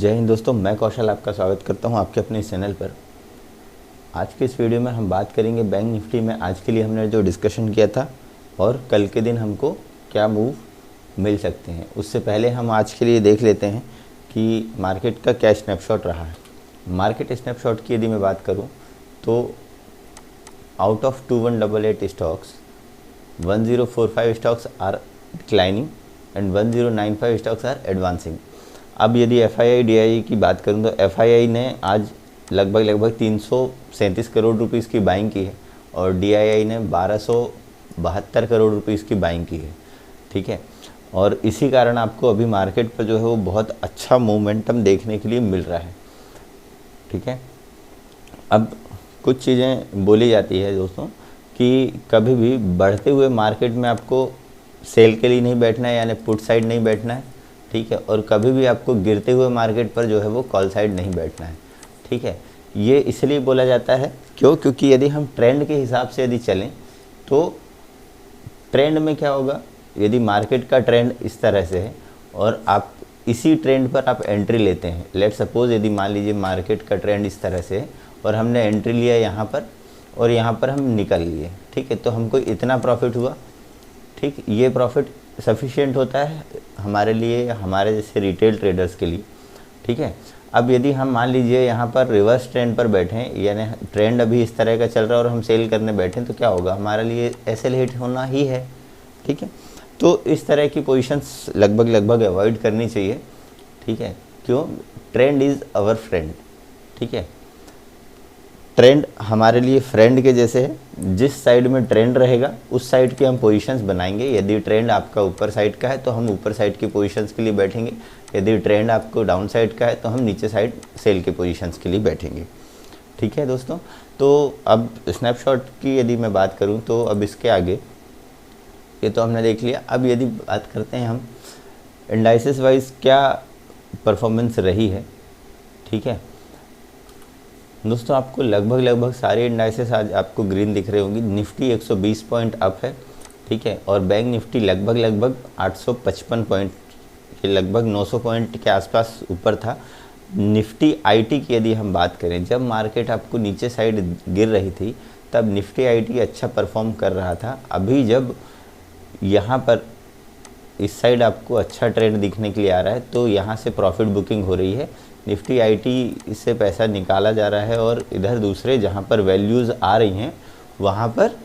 जय हिंद दोस्तों, मैं कौशल आपका स्वागत करता हूं आपके अपने चैनल पर। आज के इस वीडियो में हम बात करेंगे बैंक निफ्टी में आज के लिए हमने जो डिस्कशन किया था और कल के दिन हमको क्या मूव मिल सकते हैं। उससे पहले हम आज के लिए देख लेते हैं कि मार्केट का क्या स्नैपशॉट रहा है। मार्केट स्नैपशॉट की यदि मैं बात करूँ तो out of 2188 stocks 1045 stocks are declining and 1095 stocks are advancing. अब यदि FII DII की बात करूं तो FII ने आज लगभग 337 करोड़ रुपीस की बाइंग की है और DII ने 1272 करोड़ रुपीस की बाइंग की है। ठीक है, और इसी कारण आपको अभी मार्केट पर जो है वो बहुत अच्छा मोमेंटम देखने के लिए मिल रहा है। ठीक है, अब कुछ चीज़ें बोली जाती है दोस्तों कि कभी भी बढ़ते हुए मार्केट में आपको सेल के लिए नहीं बैठना है, यानी पुट साइड नहीं बैठना है। ठीक है, और कभी भी आपको गिरते हुए मार्केट पर जो है वो कॉल साइड नहीं बैठना है। ठीक है, ये इसलिए बोला जाता है क्योंकि यदि हम ट्रेंड के हिसाब से यदि चलें तो ट्रेंड में क्या होगा, यदि मार्केट का ट्रेंड इस तरह से है और आप इसी ट्रेंड पर आप एंट्री लेते हैं। लेट सपोज यदि मान लीजिए मार्केट का ट्रेंड इस तरह से है और हमने एंट्री लिया यहाँ पर और यहाँ पर हम निकल लिए। ठीक है, तो हमको इतना प्रॉफिट हुआ। ठीक, ये प्रॉफिट सफिशिएंट होता है हमारे लिए, हमारे जैसे रिटेल ट्रेडर्स के लिए। ठीक है, अब यदि हम मान लीजिए यहाँ पर रिवर्स ट्रेंड पर बैठें, यानी ट्रेंड अभी इस तरह का चल रहा है और हम सेल करने बैठें तो क्या होगा, हमारे लिए एसएल हिट होना ही है। ठीक है, तो इस तरह की पोजीशंस लगभग अवॉइड करनी चाहिए। ठीक है, क्यों, ट्रेंड इज़ आवर फ्रेंड। ठीक है, ट्रेंड हमारे लिए फ्रेंड के जैसे है। जिस साइड में ट्रेंड रहेगा उस साइड की हम पोजीशंस बनाएंगे। यदि ट्रेंड आपका ऊपर साइड का है तो हम ऊपर साइड की पोजीशंस के लिए बैठेंगे। यदि ट्रेंड आपको डाउन साइड का है तो हम नीचे साइड सेल के पोजीशंस के लिए बैठेंगे। ठीक है दोस्तों, तो अब स्नैपशॉट की यदि मैं बात करूं तो अब इसके आगे ये तो हमने देख लिया। अब यदि बात करते हैं हम इंडाइसेस वाइज क्या परफॉर्मेंस रही है। ठीक है दोस्तों, आपको लगभग सारे इंडाइसेस आज आपको ग्रीन दिख रहे होंगे। निफ्टी 120 पॉइंट अप है। ठीक है, और बैंक निफ्टी लगभग 855 पॉइंट के लगभग 900 पॉइंट के आसपास ऊपर था। निफ्टी IT की यदि हम बात करें, जब मार्केट आपको नीचे साइड गिर रही थी तब निफ्टी IT अच्छा परफॉर्म कर रहा था। अभी जब यहाँ पर इस साइड आपको अच्छा ट्रेंड दिखने के लिए आ रहा है तो यहाँ से प्रॉफिट बुकिंग हो रही है। निफ्टी IT इससे पैसा निकाला जा रहा है और इधर दूसरे जहाँ पर वैल्यूज़ आ रही हैं वहाँ पर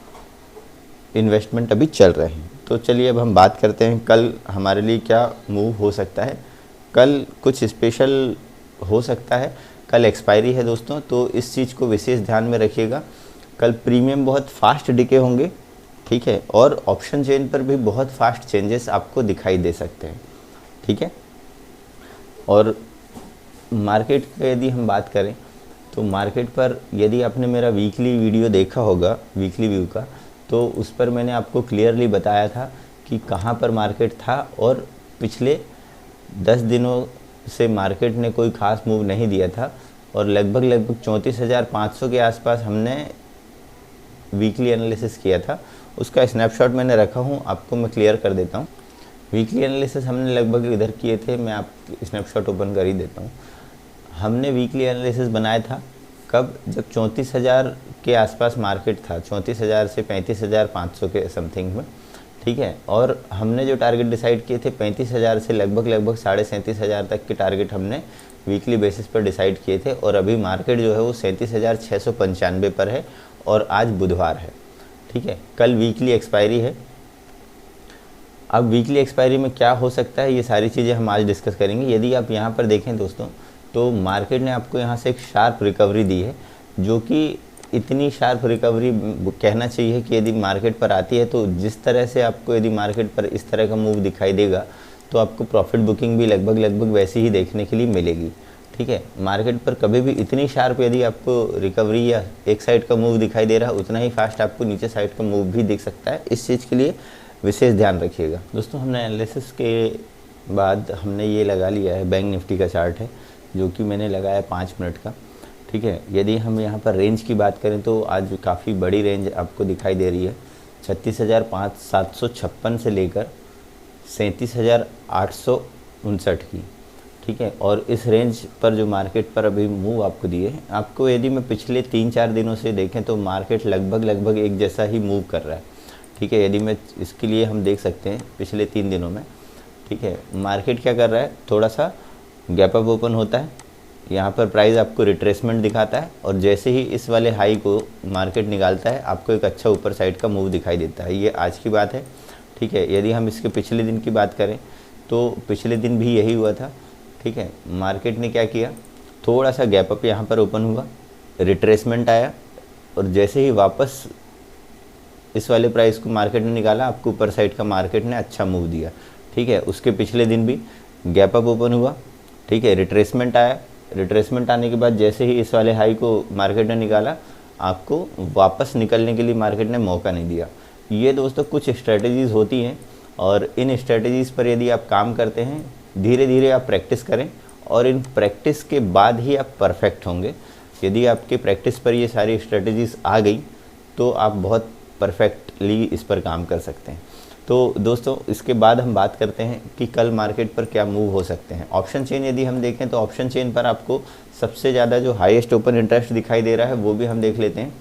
इन्वेस्टमेंट अभी चल रहे हैं। तो चलिए अब हम बात करते हैं कल हमारे लिए क्या मूव हो सकता है। कल कुछ स्पेशल हो सकता है। कल एक्सपायरी है दोस्तों, तो इस चीज़ को विशेष ध्यान में रखिएगा। कल प्रीमियम बहुत फास्ट डिके होंगे। ठीक है, और ऑप्शन चेन पर भी बहुत फास्ट चेंजेस आपको दिखाई दे सकते हैं। ठीक है, और मार्केट का यदि हम बात करें तो मार्केट पर यदि आपने मेरा वीकली वीडियो देखा होगा, वीकली व्यू का, तो उस पर मैंने आपको क्लियरली बताया था कि कहाँ पर मार्केट था और पिछले 10 दिनों से मार्केट ने कोई ख़ास मूव नहीं दिया था और लगभग 34,500 के आसपास हमने वीकली एनालिसिस किया था। उसका स्नैपशॉट मैंने रखा हूँ, आपको मैं क्लियर कर देता हूँ। वीकली एनालिसिस हमने लगभग इधर किए थे, मैं आप स्नैपशॉट ओपन कर ही देता हूँ। हमने वीकली एनालिसिस बनाया था कब, जब 34,000 के आसपास मार्केट था, 34,000 से 35,500 के समथिंग में। ठीक है, और हमने जो टारगेट डिसाइड किए थे 35,000 से लगभग 37,500 तक के टारगेट हमने वीकली बेसिस पर डिसाइड किए थे और अभी मार्केट जो है वो 37,695 पर है और आज बुधवार है। ठीक है, कल वीकली एक्सपायरी है। अब वीकली एक्सपायरी में क्या हो सकता है, ये सारी चीज़ें हम आज डिस्कस करेंगे। यदि आप यहाँ पर देखें दोस्तों तो मार्केट ने आपको यहाँ से एक शार्प रिकवरी दी है, जो कि इतनी शार्प रिकवरी कहना चाहिए कि यदि मार्केट पर आती है तो जिस तरह से आपको यदि मार्केट पर इस तरह का मूव दिखाई देगा तो आपको प्रॉफिट बुकिंग भी लगभग वैसी ही देखने के लिए मिलेगी। ठीक है, मार्केट पर कभी भी इतनी शार्प यदि आपको रिकवरी या एक साइड का मूव दिखाई दे रहा है, उतना ही फास्ट आपको नीचे साइड का मूव भी दिख सकता है। इस चीज़ के लिए विशेष ध्यान रखिएगा दोस्तों। हमने एनालिसिस के बाद हमने ये लगा लिया है, बैंक निफ्टी का चार्ट है जो कि मैंने लगाया 5 मिनट का। ठीक है, यदि हम यहाँ पर रेंज की बात करें तो आज काफ़ी बड़ी रेंज आपको दिखाई दे रही है। 36,756 से लेकर 37,859 की। ठीक है। और इस रेंज पर जो मार्केट पर अभी मूव आपको दिए, आपको यदि मैं पिछले 3-4 दिनों से देखें तो मार्केट लगभग एक जैसा ही मूव कर रहा है, ठीक है। यदि मैं इसके लिए हम देख सकते हैं पिछले 3 दिनों में, ठीक है, मार्केट क्या कर रहा है, थोड़ा सा गैप अप ओपन होता है, यहाँ पर प्राइस आपको रिट्रेसमेंट दिखाता है और जैसे ही इस वाले हाई को मार्केट निकालता है आपको एक अच्छा ऊपर साइड का मूव दिखाई देता है। ये आज की बात है, ठीक है। यदि हम इसके पिछले दिन की बात करें तो पिछले दिन भी यही हुआ था, ठीक है। मार्केट ने क्या किया, थोड़ा सा गैप अप यहाँ पर ओपन हुआ, रिट्रेसमेंट आया और जैसे ही वापस इस वाले प्राइस को मार्केट ने निकाला, आपको ऊपर साइड का मार्केट ने अच्छा मूव दिया, ठीक है। उसके पिछले दिन भी गैप अप ओपन हुआ, ठीक है, रिट्रेसमेंट आया, रिट्रेसमेंट आने के बाद जैसे ही इस वाले हाई को मार्केट ने निकाला, आपको वापस निकलने के लिए मार्केट ने मौका नहीं दिया। ये दोस्तों कुछ स्ट्रेटजीज़ होती हैं और इन स्ट्रेटजीज़ पर यदि आप काम करते हैं, धीरे धीरे आप प्रैक्टिस करें और इन प्रैक्टिस के बाद ही आप परफेक्ट होंगे। यदि आपके प्रैक्टिस पर ये सारी स्ट्रेटजीज़ आ गई तो आप बहुत परफेक्टली इस पर काम कर सकते हैं। तो दोस्तों इसके बाद हम बात करते हैं कि कल मार्केट पर क्या मूव हो सकते हैं। ऑप्शन चेन यदि हम देखें तो ऑप्शन चेन पर आपको सबसे ज़्यादा जो हाईएस्ट ओपन इंटरेस्ट दिखाई दे रहा है वो भी हम देख लेते हैं।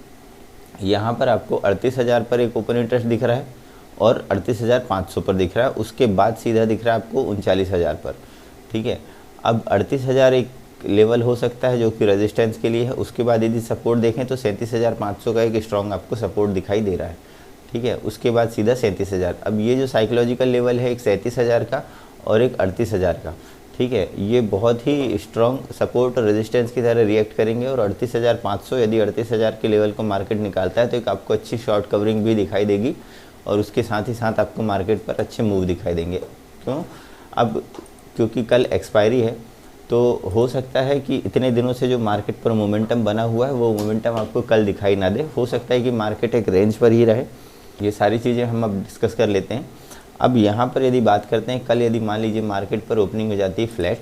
यहाँ पर आपको 38,000 पर एक ओपन इंटरेस्ट दिख रहा है और 38,500 पर दिख रहा है, उसके बाद सीधा दिख रहा है आपको 39,000 पर, ठीक है। अब 38,000 एक लेवल हो सकता है जो कि रेजिस्टेंस के लिए है। उसके बाद यदि सपोर्ट देखें तो 37,500 का एक स्ट्रॉन्ग आपको सपोर्ट दिखाई दे रहा है, ठीक है। उसके बाद सीधा 37,000। अब ये जो साइकोलॉजिकल लेवल है एक 37,000 का और एक 38,000 का, ठीक है, ये बहुत ही स्ट्रॉन्ग सपोर्ट और रेजिस्टेंस की तरह रिएक्ट करेंगे और 38,500 यदि 38,000 के लेवल को मार्केट निकालता है तो एक आपको अच्छी शॉर्ट कवरिंग भी दिखाई देगी और उसके साथ ही साथ आपको मार्केट पर अच्छे मूव दिखाई देंगे। क्यों? अब क्योंकि कल एक्सपायरी है तो हो सकता है कि इतने दिनों से जो मार्केट पर मोमेंटम बना हुआ है वो मोमेंटम आपको कल दिखाई ना दे। हो सकता है कि मार्केट एक रेंज पर ही रहे। ये सारी चीज़ें हम अब डिस्कस कर लेते हैं। अब यहाँ पर यदि बात करते हैं, कल यदि मान लीजिए मार्केट पर ओपनिंग हो जाती है फ्लैट,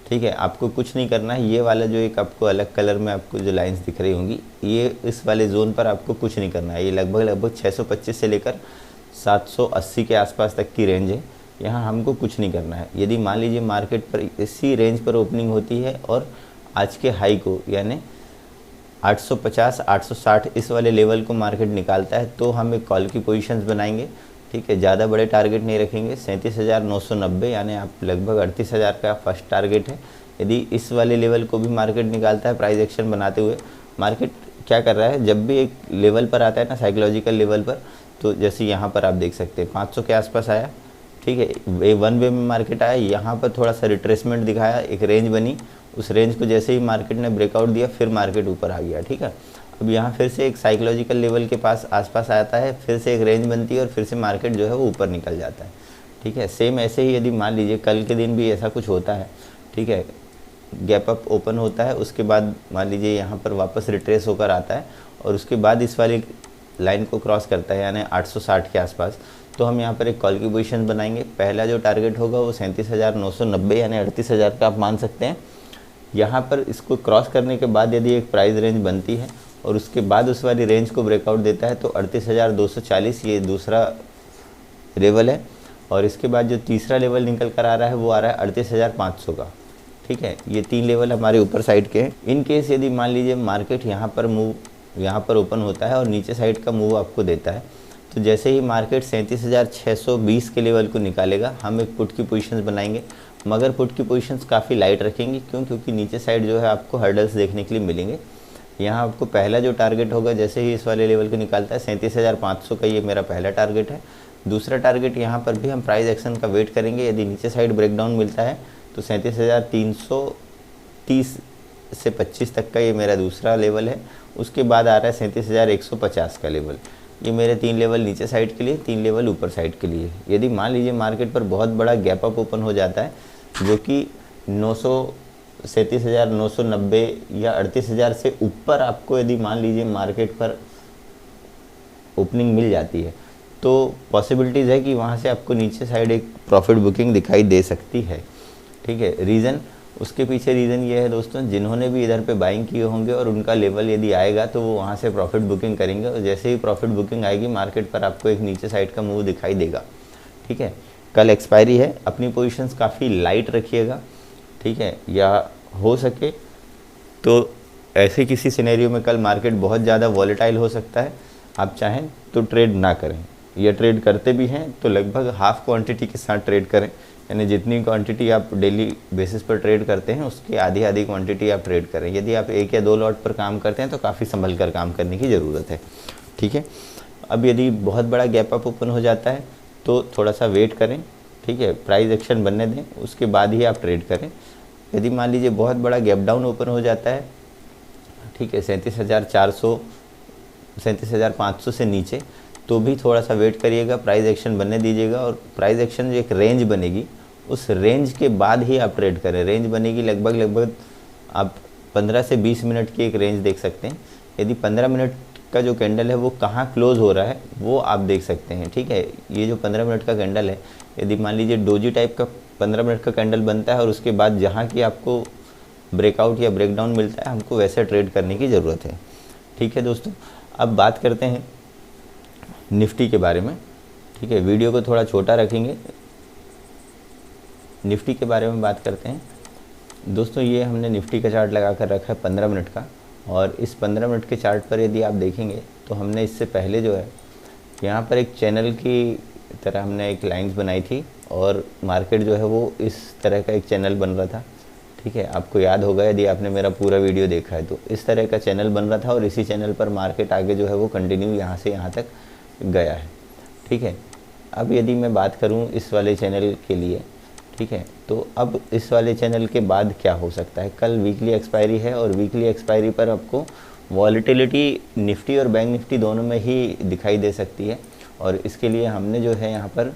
ठीक है, आपको कुछ नहीं करना है। ये वाला जो एक आपको अलग कलर में आपको जो लाइंस दिख रही होंगी, ये इस वाले जोन पर आपको कुछ नहीं करना है। ये लगभग 625 से लेकर 780 के आसपास तक की रेंज है। यहाँ हमको कुछ नहीं करना है। यदि मान लीजिए मार्केट पर इसी रेंज पर ओपनिंग होती है और आज के हाई को यानी 850 860 इस वाले लेवल को मार्केट निकालता है तो हम एक कॉल की पोजीशंस बनाएंगे, ठीक है। ज़्यादा बड़े टारगेट नहीं रखेंगे। 37,990 यानी आप लगभग 38,000 का फर्स्ट टारगेट है। यदि इस वाले लेवल को भी मार्केट निकालता है प्राइस एक्शन बनाते हुए, मार्केट क्या कर रहा है, जब भी एक लेवल पर आता है ना साइकोलॉजिकल लेवल पर, तो जैसे यहाँ पर आप देख सकते हैं 500 के आसपास आया, ठीक है, वन वे में मार्केट आया, यहाँ पर थोड़ा सा रिट्रेसमेंट दिखाया, एक रेंज बनी, उस रेंज को जैसे ही मार्केट ने ब्रेकआउट दिया फिर मार्केट ऊपर आ गया, ठीक है। अब यहाँ फिर से एक साइकोलॉजिकल लेवल के पास आसपास आता है, फिर से एक रेंज बनती है और फिर से मार्केट जो है वो ऊपर निकल जाता है, ठीक है। सेम ऐसे ही यदि मान लीजिए कल के दिन भी ऐसा कुछ होता है, ठीक है, गैप अप ओपन होता है, उसके बाद मान लीजिए यहाँ पर वापस रिट्रेस होकर आता है और उसके बाद इस वाली लाइन को क्रॉस करता है यानी 860 के आसपास, तो हम यहाँ पर एक कॉल की पोजीशन बनाएंगे। पहला जो टारगेट होगा वो 37,990 यानी 38,000 का आप मान सकते हैं। यहाँ पर इसको क्रॉस करने के बाद यदि एक प्राइस रेंज बनती है और उसके बाद उस वाली रेंज को ब्रेकआउट देता है तो 38,240 ये दूसरा लेवल है और इसके बाद जो तीसरा लेवल निकल कर आ रहा है वो आ रहा है 38,500 का, ठीक है। ये 3 लेवल हमारे ऊपर साइड के हैं। इन केस यदि मान लीजिए मार्केट यहाँ पर ओपन होता है और नीचे साइड का मूव आपको देता है, तो जैसे ही मार्केट 37,620 के लेवल को निकालेगा हम एक पुट की पोजीशंस बनाएंगे, मगर पुट की पोजीशंस काफ़ी लाइट रखेंगे। क्यों? क्योंकि नीचे साइड जो है आपको हर्डल्स देखने के लिए मिलेंगे। यहाँ आपको पहला जो टारगेट होगा जैसे ही इस वाले लेवल को निकालता है 37,500 का, ये मेरा पहला टारगेट है। दूसरा टारगेट यहाँ पर भी हम प्राइस एक्शन का वेट करेंगे। यदि नीचे साइड ब्रेकडाउन मिलता है तो 37,330 से 25 तक का ये मेरा दूसरा लेवल है। उसके बाद आ रहा है 37,150 का लेवल। ये मेरे 3 लेवल नीचे साइड के लिए, 3 लेवल ऊपर साइड के लिए। यदि मान लीजिए मार्केट पर बहुत बड़ा गैप अप ओपन हो जाता है जो कि 37,990 या 38,000 से ऊपर आपको यदि मान लीजिए मार्केट पर ओपनिंग मिल जाती है तो पॉसिबिलिटीज़ है कि वहाँ से आपको नीचे साइड एक प्रॉफिट बुकिंग दिखाई दे सकती है, ठीक है। रीज़न उसके पीछे रीज़न ये है दोस्तों, जिन्होंने भी इधर पे बाइंग किए होंगे और उनका लेवल यदि आएगा तो वो वहाँ से प्रॉफिट बुकिंग करेंगे और जैसे ही प्रॉफिट बुकिंग आएगी मार्केट पर आपको एक नीचे साइड का मूव दिखाई देगा, ठीक है। कल एक्सपायरी है, अपनी पोजीशंस काफ़ी लाइट रखिएगा ठीक है। या हो सके तो ऐसे किसी सिनेरियो में कल मार्केट बहुत ज़्यादा वॉलेटाइल हो सकता है, आप चाहें तो ट्रेड ना करें, या ट्रेड करते भी हैं तो लगभग हाफ क्वांटिटी के साथ ट्रेड करें, यानी जितनी क्वांटिटी आप डेली बेसिस पर ट्रेड करते हैं उसकी आधी आधी क्वांटिटी आप ट्रेड करें। यदि आप 1 या 2 लॉट पर काम करते हैं तो काफ़ी संभल कर काम करने की ज़रूरत है, ठीक है। अब यदि बहुत बड़ा गैप अप ओपन हो जाता है तो थोड़ा सा वेट करें, ठीक है, प्राइस एक्शन बनने दें, उसके बाद ही आप ट्रेड करें। यदि मान लीजिए बहुत बड़ा गैप डाउन ओपन हो जाता है, ठीक है, 37,400 37,500 से नीचे, तो भी थोड़ा सा वेट करिएगा, प्राइस एक्शन बनने दीजिएगा, और प्राइस एक्शन जो एक रेंज बनेगी उस रेंज के बाद ही आप ट्रेड करें। रेंज बनेगी लगभग आप 15 से 20 मिनट की एक रेंज देख सकते हैं। यदि 15 मिनट का जो कैंडल है वो कहाँ क्लोज हो रहा है वो आप देख सकते हैं, ठीक है। ये जो 15 मिनट का कैंडल है, यदि मान लीजिए डोजी टाइप का 15 मिनट का कैंडल बनता है और उसके बाद जहाँ की आपको ब्रेकआउट या ब्रेकडाउन मिलता है, हमको वैसे ट्रेड करने की ज़रूरत है, ठीक है दोस्तों। अब बात करते हैं निफ्टी के बारे में, ठीक है। वीडियो को थोड़ा छोटा रखेंगे, निफ्टी के बारे में बात करते हैं दोस्तों। ये हमने निफ्टी का चार्ट लगा कर रखा है 15 मिनट का, और इस 15 मिनट के चार्ट पर यदि आप देखेंगे तो हमने इससे पहले जो है यहाँ पर एक चैनल की तरह हमने एक लाइंस बनाई थी, और मार्केट जो है वो इस तरह का एक चैनल बन रहा था, ठीक है। आपको याद होगा यदि आपने मेरा पूरा वीडियो देखा है तो इस तरह का चैनल बन रहा था, और इसी चैनल पर मार्केट आगे जो है वो कंटिन्यू यहाँ से यहाँ तक गया है, ठीक है। अब यदि मैं बात करूँ इस वाले चैनल के लिए, ठीक है, तो अब इस वाले चैनल के बाद क्या हो सकता है। कल वीकली एक्सपायरी है, और वीकली एक्सपायरी पर आपको वॉलेटिलिटी निफ्टी और बैंक निफ्टी दोनों में ही दिखाई दे सकती है, और इसके लिए हमने जो है यहाँ पर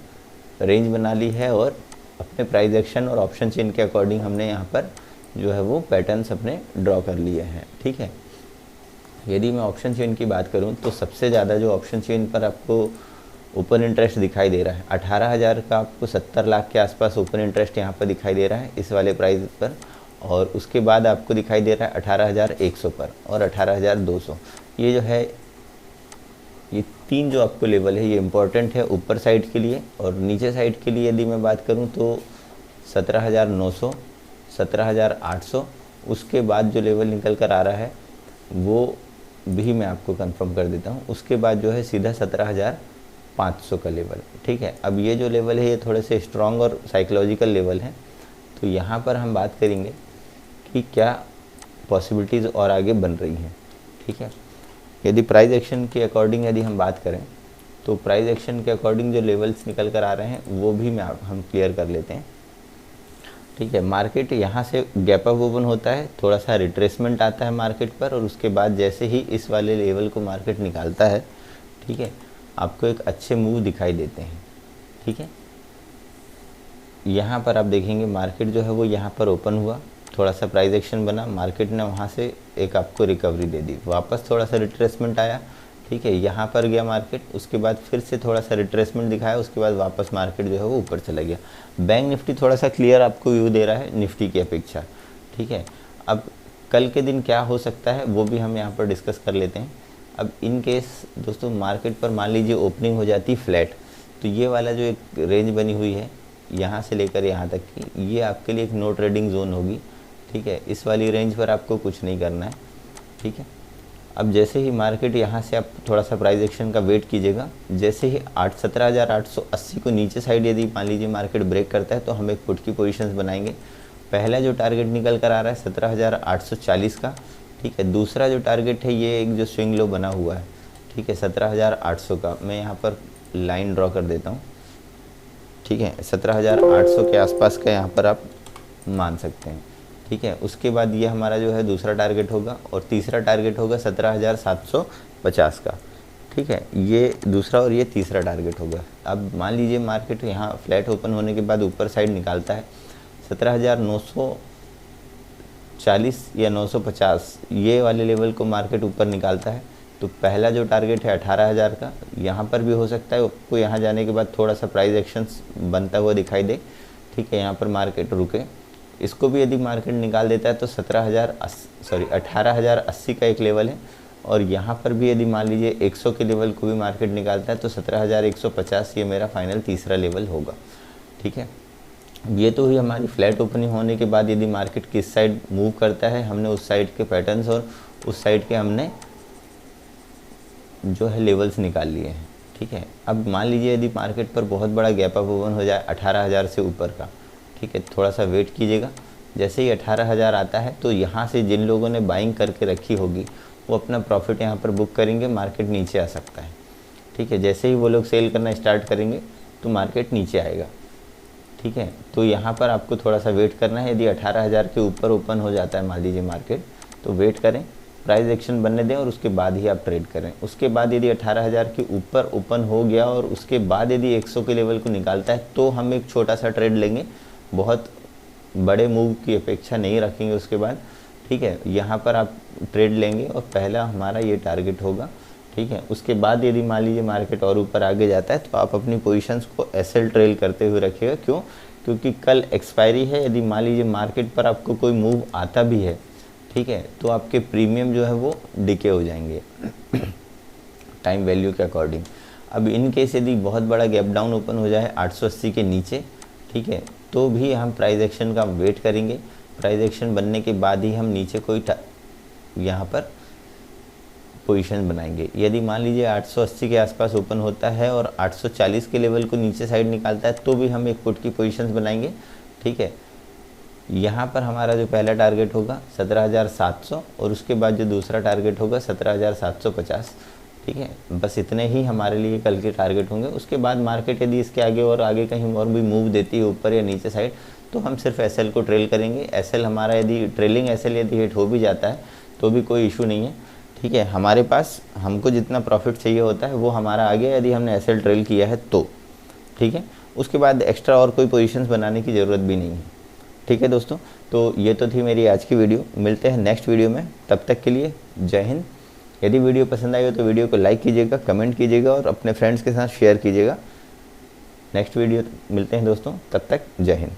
रेंज बना ली है, और अपने प्राइस एक्शन और ऑप्शन चेन के अकॉर्डिंग हमने यहाँ पर जो है वो पैटर्न्स अपने ड्रॉ कर लिए हैं, ठीक है। यदि मैं ऑप्शन चेन की बात करूँ तो सबसे ज़्यादा जो ऑप्शन चेन पर आपको ओपन इंटरेस्ट दिखाई दे रहा है 18,000 का, आपको 70 लाख के आसपास ओपन इंटरेस्ट यहाँ पर दिखाई दे रहा है इस वाले प्राइस पर, और उसके बाद आपको दिखाई दे रहा है 18,100 पर और 18,200। ये जो है ये 3 जो आपको लेवल है ये इम्पॉर्टेंट है ऊपर साइड के लिए, और नीचे साइड के लिए यदि मैं बात करूँ तो 17,900, 17,800, उसके बाद जो लेवल निकल कर आ रहा है वो भी मैं आपको कंफर्म कर देता हूँ। उसके बाद जो है सीधा 17,500 का लेवल, ठीक है। अब ये जो लेवल है ये थोड़े से स्ट्रॉन्ग और साइकोलॉजिकल लेवल है, तो यहाँ पर हम बात करेंगे कि क्या पॉसिबिलिटीज़ और आगे बन रही हैं, ठीक है। यदि प्राइस एक्शन के अकॉर्डिंग यदि हम बात करें तो प्राइस एक्शन के अकॉर्डिंग जो लेवल्स निकल कर आ रहे हैं वो भी हम क्लियर कर लेते हैं, ठीक है। मार्केट यहाँ से गैप अप ओपन होता है, थोड़ा सा रिट्रेसमेंट आता है मार्केट पर, और उसके बाद जैसे ही इस वाले लेवल को मार्केट निकालता है, ठीक है, आपको एक अच्छे मूव दिखाई देते हैं, ठीक है। यहाँ पर आप देखेंगे मार्केट जो है वो यहाँ पर ओपन हुआ, थोड़ा सा प्राइस एक्शन बना, मार्केट ने वहाँ से एक आपको रिकवरी दे दी, वापस थोड़ा सा रिट्रेसमेंट आया, ठीक है, यहाँ पर गया मार्केट, उसके बाद फिर से थोड़ा सा रिट्रेसमेंट दिखाया, उसके बाद वापस मार्केट जो है वो ऊपर चला गया। बैंक निफ्टी थोड़ा सा क्लियर आपको व्यू दे रहा है निफ्टी की अपेक्षा, ठीक है। अब कल के दिन क्या हो सकता है वो भी हम यहाँ पर डिस्कस कर लेते हैं। अब इन केस दोस्तों मार्केट पर मान लीजिए ओपनिंग हो जाती फ्लैट, तो ये वाला जो एक रेंज बनी हुई है यहाँ से लेकर यहाँ तक की, ये आपके लिए एक नो ट्रेडिंग जोन होगी, ठीक है। इस वाली रेंज पर आपको कुछ नहीं करना है, ठीक है। अब जैसे ही मार्केट यहाँ से आप थोड़ा सा प्राइस एक्शन का वेट कीजिएगा, जैसे ही 17,880 को नीचे साइड यदि मान लीजिए मार्केट ब्रेक करता है तो हम एक पुट की पोजीशंस बनाएंगे। पहला जो टारगेट निकल कर आ रहा है 17,840 का, ठीक है। दूसरा जो टारगेट है ये एक जो स्विंग लो बना हुआ है, ठीक है, 17,800 का, मैं यहाँ पर लाइन ड्रॉ कर देता हूँ, ठीक है। 17,800 के आसपास का यहाँ पर आप मान सकते हैं, ठीक है। उसके बाद ये हमारा जो है दूसरा टारगेट होगा, और तीसरा टारगेट होगा 17,750 का, ठीक है। ये दूसरा और ये तीसरा टारगेट होगा। अब मान लीजिए मार्केट यहाँ फ्लैट ओपन होने के बाद ऊपर साइड निकालता है 17,940 या 950, ये वाले लेवल को मार्केट ऊपर निकालता है, तो पहला जो टारगेट है 18,000 का, यहाँ पर भी हो सकता है आपको यहाँ जाने के बाद थोड़ा सा प्राइस एक्शंस बनता हुआ दिखाई दे, ठीक है। यहाँ पर मार्केट रुके, इसको भी यदि मार्केट निकाल देता है तो 18,080 का एक लेवल है, और यहाँ पर भी यदि मान लीजिए 100 के लेवल को भी मार्केट निकालता है तो 17,150 ये मेरा फाइनल तीसरा लेवल होगा, ठीक है। ये तो हुई हमारी फ्लैट ओपनिंग होने के बाद यदि मार्केट किस साइड मूव करता है, हमने उस साइड के पैटर्न्स और उस साइड के हमने जो है लेवल्स निकाल लिए हैं। ठीक है, अब मान लीजिए यदि मार्केट पर बहुत बड़ा गैप अप ओपन हो जाए 18,000 से ऊपर का, ठीक है, थोड़ा सा वेट कीजिएगा। जैसे ही 18,000 आता है तो यहाँ से जिन लोगों ने बाइंग करके रखी होगी वो अपना प्रॉफिट यहाँ पर बुक करेंगे, मार्केट नीचे आ सकता है। ठीक है, जैसे ही वो लोग सेल करना स्टार्ट करेंगे तो मार्केट नीचे आएगा। ठीक है, तो यहाँ पर आपको थोड़ा सा वेट करना है। यदि 18,000 के ऊपर ओपन हो जाता है मान लीजिए मार्केट, तो वेट करें, प्राइस एक्शन बनने दें और उसके बाद ही आप ट्रेड करें। उसके बाद यदि 18,000 के ऊपर ओपन हो गया और उसके बाद यदि 100 के लेवल को निकालता है तो हम एक छोटा सा ट्रेड लेंगे, बहुत बड़े मूव की अपेक्षा नहीं रखेंगे उसके बाद। ठीक है, यहाँ पर आप ट्रेड लेंगे और पहला हमारा ये टारगेट होगा। ठीक है, उसके बाद यदि मान लीजिए मार्केट और ऊपर आगे जाता है तो आप अपनी पोजीशंस को एसएल ट्रेल करते हुए रखिएगा। क्यों? क्योंकि कल एक्सपायरी है। यदि मान लीजिए मार्केट पर आपको कोई मूव आता भी है, ठीक है, तो आपके प्रीमियम जो है वो डिके हो जाएंगे टाइम वैल्यू के अकॉर्डिंग। अब इन केस यदि बहुत बड़ा गैप डाउन ओपन हो जाए 880 के नीचे, ठीक है, तो भी हम प्राइस एक्शन का वेट करेंगे। प्राइस एक्शन बनने के बाद ही हम नीचे कोई यहाँ पर पोजीशन बनाएंगे। यदि मान लीजिए 880 के आसपास ओपन होता है और 840 के लेवल को नीचे साइड निकालता है तो भी हम एक पुट की पोजीशंस बनाएंगे। ठीक है, यहाँ पर हमारा जो पहला टारगेट होगा 17,700 और उसके बाद जो दूसरा टारगेट होगा 17,750। ठीक है, बस इतने ही हमारे लिए कल के टारगेट होंगे। उसके बाद मार्केट यदि इसके आगे और आगे कहीं और भी मूव देती है ऊपर या नीचे साइड तो हम सिर्फ एसएल को ट्रेल करेंगे। एसएल हमारा यदि ट्रेलिंग एसएल यदि हिट हो भी जाता है तो भी कोई इशू नहीं है। ठीक है, हमारे पास हमको जितना प्रॉफिट चाहिए होता है वो हमारा आ गया यदि हमने एसएल ट्रेल किया है तो। ठीक है, उसके बाद एक्स्ट्रा और कोई पोजीशंस बनाने की ज़रूरत भी नहीं है। ठीक है दोस्तों, तो ये तो थी मेरी आज की वीडियो। मिलते हैं नेक्स्ट वीडियो में, तब तक के लिए जय हिंद। यदि वीडियो पसंद आई हो तो वीडियो को लाइक कीजिएगा, कमेंट कीजिएगा और अपने फ्रेंड्स के साथ शेयर कीजिएगा। नेक्स्ट वीडियो मिलते हैं दोस्तों, तब तक जय हिंद।